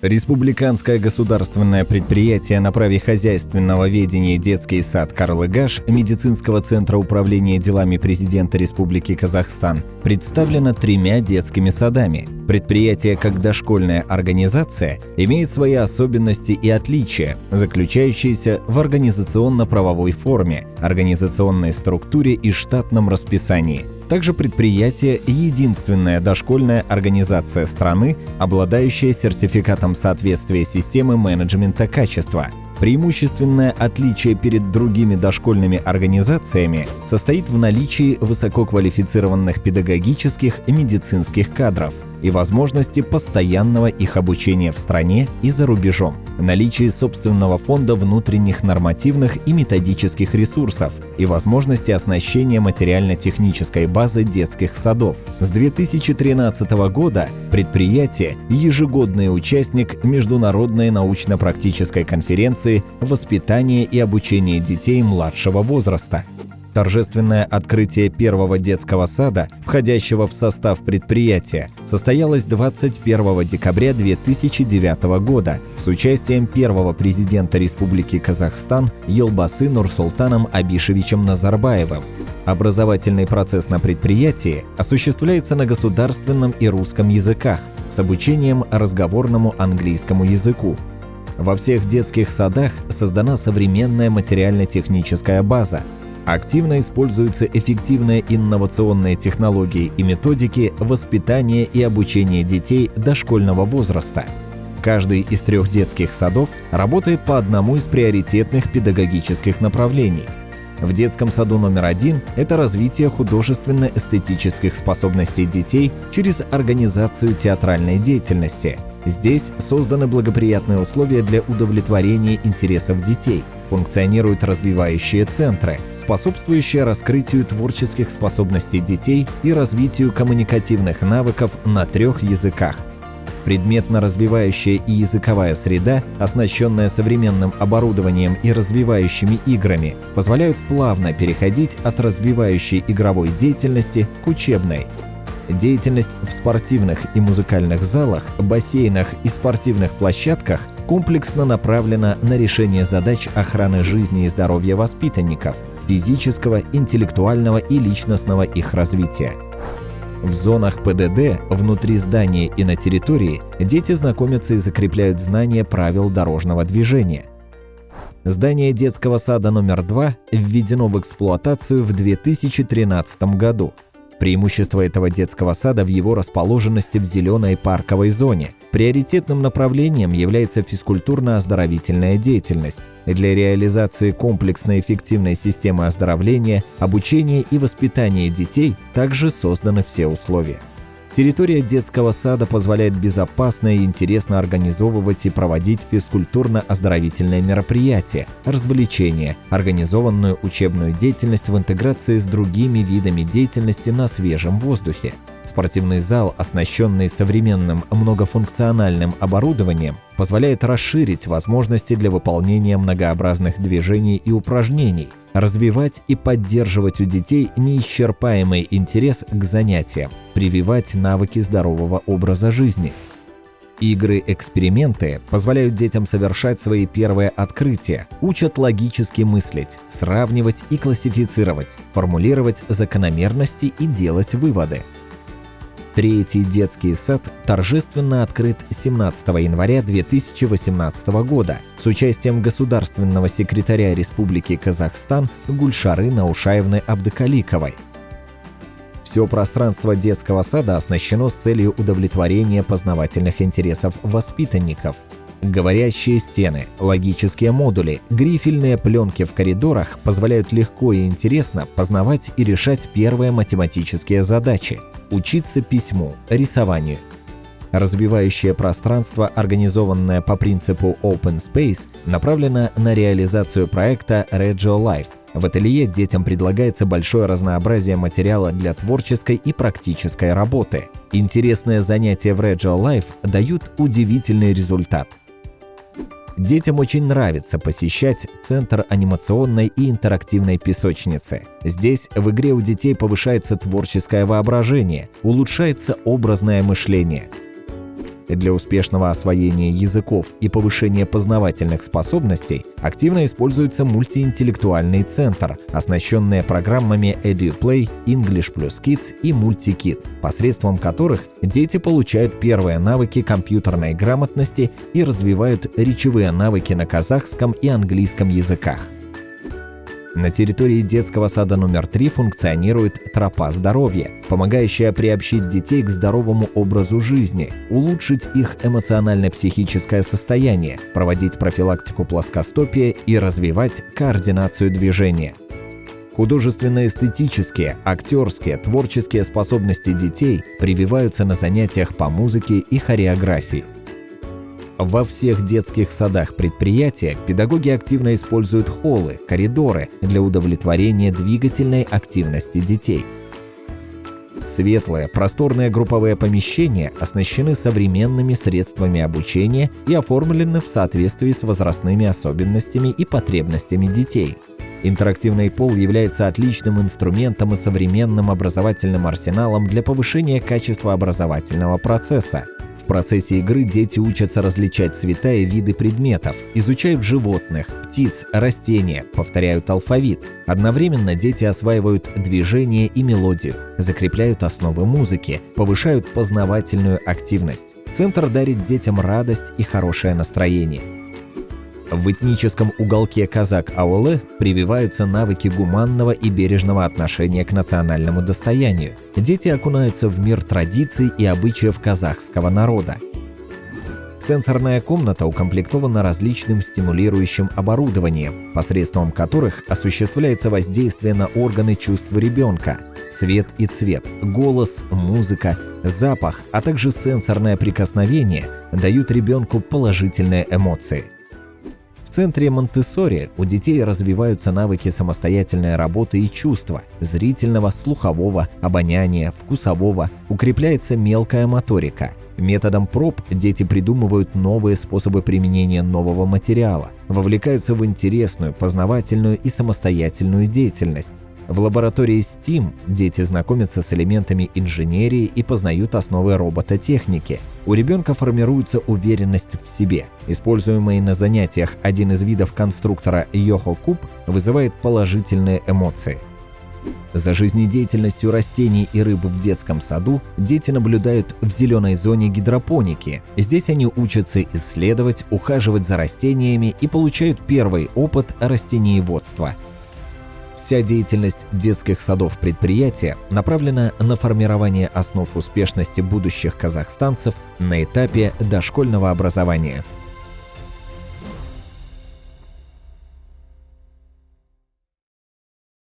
Республиканское государственное предприятие на праве хозяйственного ведения «Детский сад Карлыгаш» Медицинского центра управления делами президента Республики Казахстан представлено 3 детскими садами. Предприятие как дошкольная организация имеет свои особенности и отличия, заключающиеся в организационно-правовой форме, организационной структуре и штатном расписании. Также предприятие – единственная дошкольная организация страны, обладающая сертификатом соответствия системы менеджмента качества. Преимущественное отличие перед другими дошкольными организациями состоит в наличии высококвалифицированных педагогических и медицинских кадров и возможности постоянного их обучения в стране и за рубежом, наличии собственного фонда внутренних нормативных и методических ресурсов и возможности оснащения материально-технической базы детских садов. С 2013 года предприятие – ежегодный участник Международной научно-практической конференции «Воспитание и обучение детей младшего возраста». Торжественное открытие первого детского сада, входящего в состав предприятия, состоялось 21 декабря 2009 года с участием первого президента Республики Казахстан Елбасы Нурсултаном Абишевичем Назарбаевым. Образовательный процесс на предприятии осуществляется на государственном и русском языках с обучением разговорному английскому языку. Во всех детских садах создана современная материально-техническая база. Активно используются эффективные инновационные технологии и методики воспитания и обучения детей дошкольного возраста. Каждый из 3 детских садов работает по одному из приоритетных педагогических направлений. В детском саду номер 1 – это развитие художественно-эстетических способностей детей через организацию театральной деятельности. Здесь созданы благоприятные условия для удовлетворения интересов детей. Функционируют развивающие центры, способствующие раскрытию творческих способностей детей и развитию коммуникативных навыков на 3 языках. Предметно-развивающая и языковая среда, оснащенная современным оборудованием и развивающими играми, позволяют плавно переходить от развивающей игровой деятельности к учебной. Деятельность в спортивных и музыкальных залах, бассейнах и спортивных площадках комплексно направлена на решение задач охраны жизни и здоровья воспитанников, физического, интеллектуального и личностного их развития. В зонах ПДД, внутри здания и на территории дети знакомятся и закрепляют знания правил дорожного движения. Здание детского сада номер 2 введено в эксплуатацию в 2013 году. Преимущество этого детского сада в его расположенности в зеленой парковой зоне. Приоритетным направлением является физкультурно-оздоровительная деятельность. Для реализации комплексной эффективной системы оздоровления, обучения и воспитания детей также созданы все условия. Территория детского сада позволяет безопасно и интересно организовывать и проводить физкультурно-оздоровительные мероприятия, развлечения, организованную учебную деятельность в интеграции с другими видами деятельности на свежем воздухе. Спортивный зал, оснащенный современным многофункциональным оборудованием, позволяет расширить возможности для выполнения многообразных движений и упражнений, развивать и поддерживать у детей неисчерпаемый интерес к занятиям, прививать навыки здорового образа жизни. Игры-эксперименты позволяют детям совершать свои первые открытия, учат логически мыслить, сравнивать и классифицировать, формулировать закономерности и делать выводы. 3-й детский сад торжественно открыт 17 января 2018 года с участием государственного секретаря Республики Казахстан Гульшары Наушаевны Абдыкаликовой. Все пространство детского сада оснащено с целью удовлетворения познавательных интересов воспитанников. Говорящие стены, логические модули, грифельные пленки в коридорах позволяют легко и интересно познавать и решать первые математические задачи, учиться письму, рисованию. Развивающее пространство, организованное по принципу Open Space, направлено на реализацию проекта Regio Life. В ателье детям предлагается большое разнообразие материала для творческой и практической работы. Интересные занятия в Regio Life дают удивительный результат. Детям очень нравится посещать Центр анимационной и интерактивной песочницы. Здесь в игре у детей повышается творческое воображение, улучшается образное мышление. Для успешного освоения языков и повышения познавательных способностей активно используется мультиинтеллектуальный центр, оснащенный программами EduPlay, English Plus Kids и MultiKid, посредством которых дети получают первые навыки компьютерной грамотности и развивают речевые навыки на казахском и английском языках. На территории детского сада номер 3 функционирует тропа здоровья, помогающая приобщить детей к здоровому образу жизни, улучшить их эмоционально-психическое состояние, проводить профилактику плоскостопия и развивать координацию движения. Художественно-эстетические, актерские, творческие способности детей прививаются на занятиях по музыке и хореографии. Во всех детских садах предприятия педагоги активно используют холлы, коридоры для удовлетворения двигательной активности детей. Светлые, просторные групповые помещения оснащены современными средствами обучения и оформлены в соответствии с возрастными особенностями и потребностями детей. Интерактивный пол является отличным инструментом и современным образовательным арсеналом для повышения качества образовательного процесса. В процессе игры дети учатся различать цвета и виды предметов, изучают животных, птиц, растения, повторяют алфавит. Одновременно дети осваивают движение и мелодию, закрепляют основы музыки, повышают познавательную активность. Центр дарит детям радость и хорошее настроение. В этническом уголке Казак-Аулы прививаются навыки гуманного и бережного отношения к национальному достоянию. Дети окунаются в мир традиций и обычаев казахского народа. Сенсорная комната укомплектована различным стимулирующим оборудованием, посредством которых осуществляется воздействие на органы чувств ребенка. Свет и цвет, голос, музыка, запах, а также сенсорное прикосновение дают ребенку положительные эмоции. В центре Монтессори у детей развиваются навыки самостоятельной работы и чувства, зрительного, слухового, обоняния, вкусового, укрепляется мелкая моторика. Методом проб дети придумывают новые способы применения нового материала, вовлекаются в интересную, познавательную и самостоятельную деятельность. В лаборатории STEAM дети знакомятся с элементами инженерии и познают основы робототехники. У ребенка формируется уверенность в себе. Используемый на занятиях один из видов конструктора Йохо-куб вызывает положительные эмоции. За жизнедеятельностью растений и рыб в детском саду дети наблюдают в зеленой зоне гидропоники. Здесь они учатся исследовать, ухаживать за растениями и получают первый опыт растениеводства. Вся деятельность детских садов предприятия направлена на формирование основ успешности будущих казахстанцев на этапе дошкольного образования.